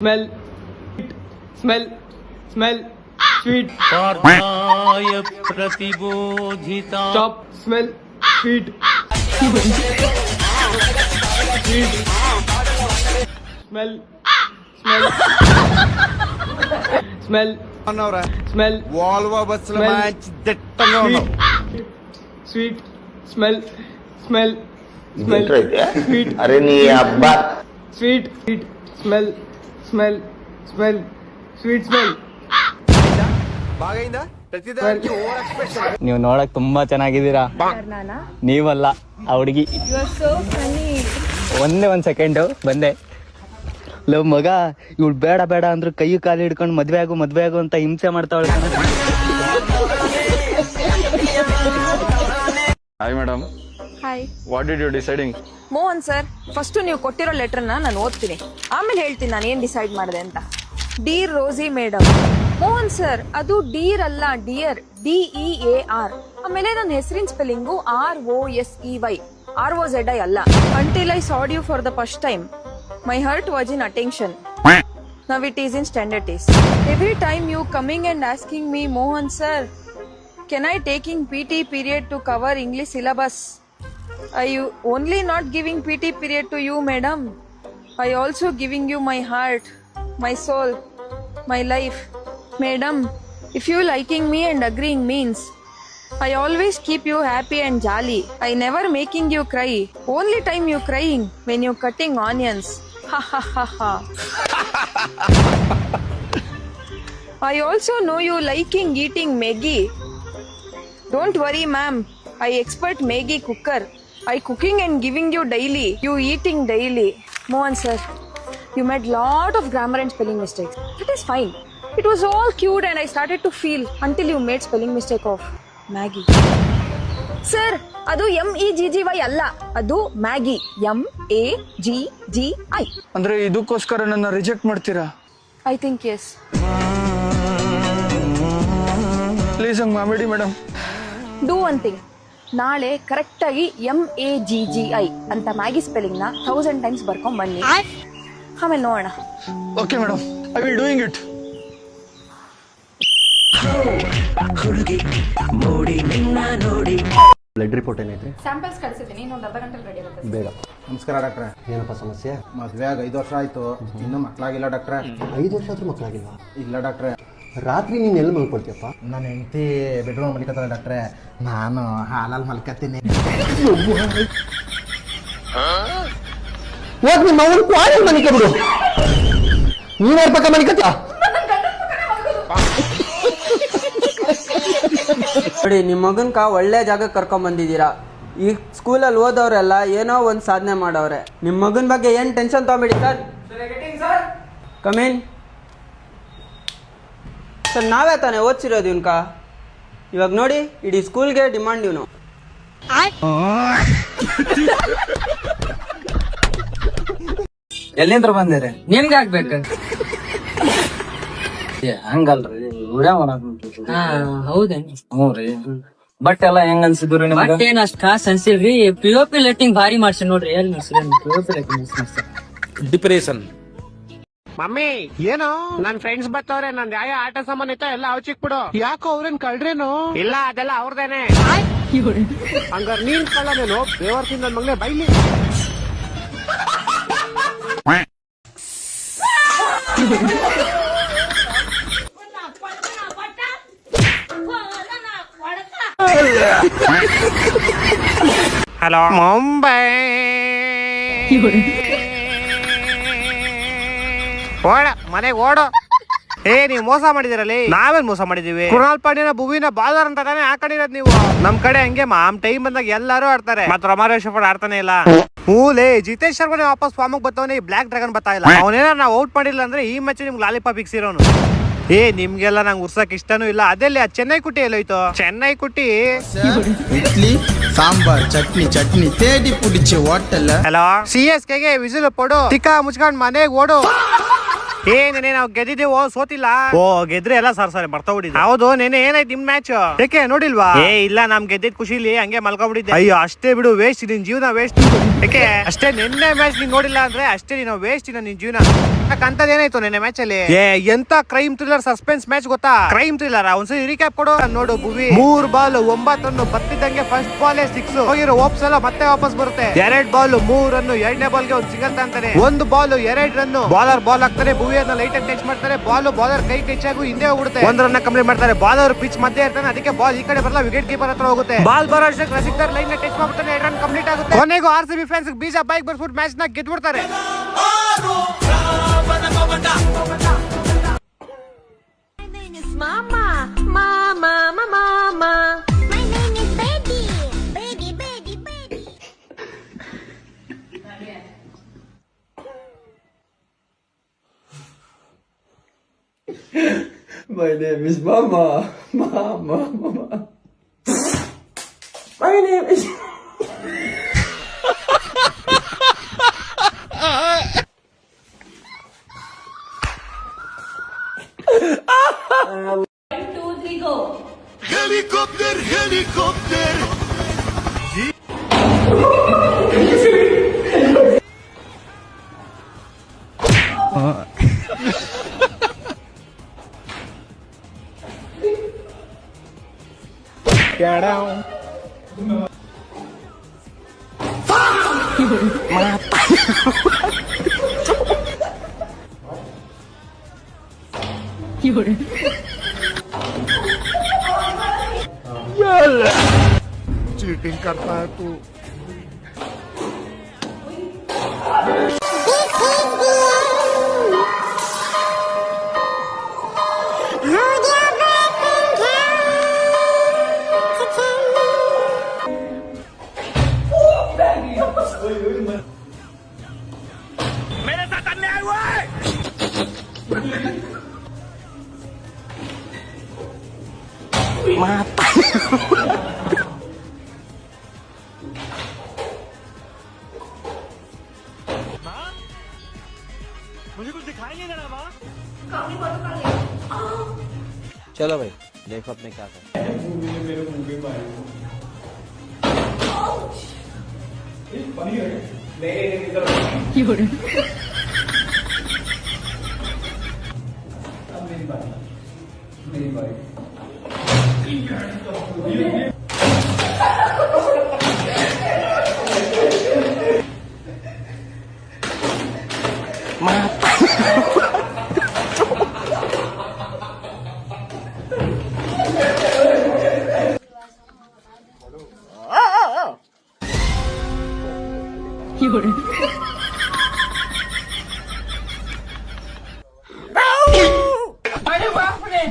smell, smell, smell, sweet. पार्थाय प्रतिबोधिता. Stop, smell, sweet. Sweet. Smell, smell, smell, smell. Volvo bus lo match dettanga undu. Sweet, smell, smell, smell, sweet. अरे नी अब्बा Sweet, sweet, smell, smell, smell, sweet smell. ಬಾಗೈಂದ ಪ್ರತಿದಾಗಿ over expression. ನೀವು ನೋಡಕ್ ತುಂಬಾ ಚೆನ್ನಾಗಿದ್ದೀರಾ. ನೀವಲ್ಲ ಆ ಹುಡುಗಿ. ಒಂದ್ ಸೆಕೆಂಡು ಬಂದೆ. ಲವ್ ಮಗ ಇವ್ಳು ಬೇಡ ಬೇಡ ಅಂದ್ರು ಕೈ ಕಾಲು ಹಿಡ್ಕೊಂಡು ಮದ್ವೆ ಆಗು ಅಂತ ಹಿಂಸೆ ಮಾಡ್ತಾವಳೆ. Hi madam. Hi. What did you deciding? Mohan sir, first ನೀವು ಕೊಟ್ಟಿರೋ ಲೆಟರ್ನ ನಾನು ಓದ್ತೀನಿ, ಆಮೇಲೆ ಹೇಳ್ತೀನಿ ನಾನು ಏನ್ ಡಿಸೈಡ್ ಮಾಡಿದೆ ಅಂತ. Deer Rosey madam. Mohan sir, ಅದು ಡೀರ್ ಅಲ್ಲ, ಡಿಯರ್, DEAR. ಆಮೇಲೆ ನನ್ನ ಹೆಸರಿನ ಸ್ಪೆಲ್ಲಿಂಗು ROSEY, ROZI ಅಲ್ಲ. Until I sawed you for the first time, my heart was in attention. Now it is in standard taste. Every time you coming and asking me, Mohan sir, can I taking PT period to cover English syllabus? Are you only not giving PT period to you, madam? I also giving you my heart, my soul, my life. Madam, if you liking me and agreeing means I always keep you happy and jolly. I never making you cry. Only time you crying when you cutting onions. Ha ha ha ha. I also know you liking eating Maggi. Don't worry, ma'am. I expert Maggi cooker. I cooking and giving you daily. You eating daily. Mohan sir, you made lot of grammar and spelling mistakes. It is fine. It was all cute and I started to feel until you made spelling mistake of Maggie. Sir, ಅದು MEGGY ಅಲ್ಲ, ಅದು Maggi, MAGGI. ಅಂದ್ರೆ ಇದಕ್ಕೋಸ್ಕರ ನನ್ನ reject ಮಾಡ್ತೀರಾ? I think yes. Please ಹಂಗ್ ಮಾಡಬೇಡಿ madam. Do one thing, ನಾಳೆ ಕರೆಕ್ಟ್ ಆಗಿ MAGGI ಅಂತ ಮ್ಯಾಗಿ ಸ್ಪೆಲ್ಲಿಂಗ್ ನ 1000 ಟೈಮ್ಸ್ ಬರ್ಕೊಂಡ್ ಬನ್ನಿ, ಆಮೇಲೆ ನೋಡೋಣ. Okay madam, I will doing it. Blood report ಏನೈತ್ರಿ? ಸ್ಯಾಂಪಲ್ಸ್ ಕಳಿಸಿದ್ದೀನಿ, ಇನ್ನೊಂದು ಅರ್ಧ ಗಂಟೆ ರೆಡಿ ಆಗುತ್ತೆ. ಬೇಗ. ನಮಸ್ಕಾರ ಡಾಕ್ಟ್ರೆ. ಏನಪ್ಪ ಸಮಸ್ಯೆ? ಮದ್ವೆ ಆಗಿ 5 ವರ್ಷ ಆಯ್ತು, ಇನ್ನೂ ಮಕ್ಕಳಾಗಿಲ್ಲ ಡಾಕ್ಟ್ರೆ. 5 ವರ್ಷ ಆದ್ರೂ ಮಕ್ಕಳಾಗಿಲ್ವಾ? ಇಲ್ಲ ಡಾಕ್ಟ್ರೆ. ರಾತ್ರಿ ನೀನ್ ಎಲ್ಲಿ ಮಲ್ಕೊಳ್ತೀಯಪ್ಪ? ನನ್ನ ಹೆಂಡತಿ ಬೆಡ್ರೂಮ್ ಮಲ್ಕತ್ತಾಳೆ ಡಾಕ್ಟ್ರೆ, ನಾನು ಹಾಲಲ್ಲಿ ಮಲ್ಕತ್ತೀನಿ. ಹೋಗ್ ನಿಮ್ಮ ಅವನು ಕ್ವಾಲಿ ಮನಿಕೆ ಬಿಡು. ನೀನ್ ಪಕ್ಕ ಮನಿಕತ್ತ ನೋಡಿ, ನಿಮ್ಮ ಮಗನ್ಕ ಒಳ್ಳೆ ಜಾಗಕ್ಕೆ ಕರ್ಕೊಂಡ್ ಬಂದಿದ್ದೀರಾ. ಈ ಸ್ಕೂಲಲ್ಲಿ ಓದೋರೆಲ್ಲ ಏನೋ ಒಂದು ಸಾಧನೆ ಮಾಡವ್ರೆ. ನಿಮ್ಮ ಮಗನ ಬಗ್ಗೆ ಏನು ಟೆನ್ಷನ್ ತಗೊಂಬೇಡಿ ಸರ್. ಕಮೀನ್ ಸರ್, ನಾವೇ ತಾನೇ ಓದಿಸಿರೋದು ಇವನ್ಕ. ಇವಾಗ ನೋಡಿ, ಇಡೀ ಸ್ಕೂಲ್ಗೆ ಡಿಮಾಂಡ್ ಇವನು. ಎಲ್ಲಿಂದ ಬಂದಿರಿ? ನಿಮ್ಗೆ ಆಗ್ಬೇಕಂತ ಹಂಗಲ್ರಿ, ಹೌದೇನ್ರಿ? ಹ್ಞೂ ರೀ. ಬಟ್ ಎಲ್ಲ ಹೆಂಗ್ ಅನ್ಸಿದ್ರಿ ನಿಮ್ಗೆ? ಬಟ್ ಏನ್ ಅಷ್ಟ್ ಕಾಸ್ ಅನ್ಸಿಲ್ರಿ. POP ಲೈಟಿಂಗ್ ಭಾರಿ ಮಾಡ್ಸಿ ನೋಡ್ರಿ. ಎಲ್ಲಿ ಮಾಡ್ಸಿರಿ POP ಲೈಟಿಂಗ್? ಡಿಪ್ರೆಷನ್. ಮಮ್ಮಿ, ಏನು ನನ್ ಫ್ರೆಂಡ್ಸ್ ಬರ್ತಾವ್ರೆ, ನನ್ ಯಾವ ಆಟ ಸಾಮಾನ್ ಇತ್ತ ಎಲ್ಲ ಅವಚಿಕ್ ಬಿಡು. ಯಾಕೋ ಅವ್ರೇನ್ ಕಳ್ರೇನು? ಇಲ್ಲ, ಅದೆಲ್ಲ ಅವ್ರದೇನೆ. ಹಂಗಾರ ನೀನ್ ಕಳ್ಳನೇನು? ಬೇವರ್ಸಿಂದ ನನ್ ಮಗನೇ ಬೈಲಿ. ಹಲೋ ಮುಂಬೈ, ಓಡ ಮನೆಗೆ ಓಡು. ನೀವ್ ಮೋಸ ಮಾಡಿದಿರಲ್ಲಿ. ನಾವೇನ್ ಮೋಸ ಮಾಡಿದೀವಿ? ಕೃಣಾಲ್ ಪಾಂಡ್ಯನ ಭುವಿನ ಬಾದರ್ ಅಂತ ತಾನೇ ಹಾಕೊಂಡಿರೋದ್ ನೀವು. ನಮ್ ಕಡೆ ಹಂಗೆ ಟೈಮ್ ಬಂದಾಗ ಎಲ್ಲಾರು ಆಡ್ತಾರೆ, ಮತ್ ರಮಾರೇಶ್ವರ ಆಡ್ತಾನೆ ಇಲ್ಲ. ಹೂಲೇ ಜಿತೇಶ್ ಶರ್ಮನೆ ವಾಪಸ್ ಫಾರ್ಮ್ ಬರ್ತಾವನೆ, ಬ್ಲಾಕ್ ಡ್ರ್ಯಾಗನ್ ಬರ್ತಾ ಇಲ್ಲ. ಅವನೇನ ನಾವು ಔಟ್ ಮಾಡಿಲ್ಲ ಅಂದ್ರೆ ಈ ಮ್ಯಾಚ್ ನಿಮ್ಗೆ ಲಾಲಿಪಾಪ್ ಇಕ್ಸಿರೋನು. ನಿಮ್ಗೆಲ್ಲ ನಂಗೆ ಉರ್ಸಕ್ ಇಷ್ಟನೂ ಇಲ್ಲ. ಅದೆಲ್ಲಿ ಆ ಚೆನ್ನೈ ಕುಟ್ಟಿ ಎಲ್ಲೋಯ್ತು? ಚೆನ್ನೈ ಕುಟ್ಟಿ ಇಡ್ಲಿ ಸಾಂಬಾರ್ ಚಟ್ನಿ ತೇಡಿ ಪುಡಿಚೆ ಹೋಟೆಲ್. ಹಲೋ, CSK ಗೆ ವಿಸಿಲ್ ಪಡು, ತಿಕ್ಕ ಮುಚ್ಕೊಂಡ್ ಮನೆಗೆ ಓಡು. ನೆನೆ ನಾವು ಗೆದ್ದಿದ್ದೀವೋ ಸೋತಿಲ್ಲ. ಓ ಗೆದ್ರೆ ಎಲ್ಲ ಸರ್ ಮರ್ತೋಗ್ಬಿಟ್ಟಿದ್ದೆ. ಹೌದು ನೆನೆ ಏನಾಯ್ತು ನಿಮ್ ಮ್ಯಾಚ್? ಯಾಕೆ ನೋಡಿಲ್ವಾ? ಇಲ್ಲ ನಮ್ ಗೆದ್ದಿದ್ ಖುಷಿಲಿ ಹಂಗೆ ಮಲ್ಕೊಬಿಟ್ಟಿದ್ದೆ. ಅಯ್ಯೋ ಅಷ್ಟೇ ಬಿಡು, ವೇಸ್ಟ್ ನಿನ್ ಜೀವನ ವೇಸ್ಟ್. ಯಾಕೆ ಅಷ್ಟೇ ನಿನ್ನೆ ಮ್ಯಾಚ್ ನೀನ್ ನೋಡಿಲ್ಲ ಅಂದ್ರೆ ಅಷ್ಟೇ ನೀನು ವೇಸ್ಟ್ ನಿನ್ ಜೀವನ. ಅಂತದೇನಾಯ್ತು ನೆನ್ನೆ ಮ್ಯಾಚ್ ಅಲ್ಲಿ? ಎಂತ ಕ್ರೈಮ್ ಥ್ರಿಲ್ಲರ್ ಸಸ್ಪೆನ್ಸ್ ಮ್ಯಾಚ್ ಗೊತ್ತಾ? ಕ್ರೈಮ್ ಥ್ರಿಲ್ಲರ್ ಒಂದ್ಸರಿ ರೀಕ್ಯಾಪ್ ಕೊಡು ನೋಡು. ಭುವಿ 3 ಬಾಲ್ 9 ರನ್ ಬತ್ತಿದ್ದಂಗೆ ಫಸ್ಟ್ ಬಾಲ್ 6 ಹೋಗಿರೋ ಹೋಪ್ಸ್ ಎಲ್ಲ ಮತ್ತೆ ವಾಪಸ್ ಬರುತ್ತೆ. 2 ಬಾಲ್ 3 ರನ್, 2ನೇ ಬಾಲ್ಗೆ ಒಂದು ಸಿಂಗಲ್ ಅಂತಾನೆ. 1 ಬಾಲ್ 2 ರನ್, ಬಾಲರ್ ಬಾಲ್ ಹಾಕ್ತಾರೆ, ಭುವಿಯನ್ನ ಲೈಟ್ ಆಗಿ ಟಚ್ ಮಾಡ್ತಾರೆ, ಬಾಲರ್ ಕೈ ಟಚ್ ಆಗಿ ಹಿಂದೆ ಹೋಗ್ಬಿಡುತ್ತೆ. 1 ರನ್ ಕಂಪ್ಲೀಟ್ ಮಾಡ್ತಾರೆ. ಬಾಲರ್ ಪಿಚ್ ಮಧ್ಯೆ ಇರ್ತಾನೆ, ಅದಕ್ಕೆ ಬಾಲ್ ಈ ಕಡೆ ಬರಲ್ಲ, ವಿಕೆಟ್ ಕೀಪರ್ ಹತ್ರ ಹೋಗುತ್ತೆ. ಬಾಲ್ ಬರೋ ಅಷ್ಟಕ್ಕೆ ರಸಿಕ್ದಾರ್ ಲೈನ್ ಟಚ್ ಮಾಡ್ಬಿಡ್ತಾನೆ, 2 ರನ್ ಕಂಪ್ಲೀಟ್ ಆಗುತ್ತೆ. ಕೊನೆಗೂ RCB ಫ್ಯಾನ್ಸ್ ಬೀಜ ಬೈಕ್ ಬರ್ಸ್ಬಿಟ್ಟು ಮ್ಯಾಚ್ ನ ಗೆದ್ಬಿಡ್ತಾರೆ. My name is Mama. Mama. My name is... Get down. Cheating करता है तू. मेरे साथ अन्याय हुआ है. मुझे कुछ दिखाई नहीं दे रहा माँ. चलो भाई देखो अपने क्या कर. मेरी बारी. अरे बाप रे.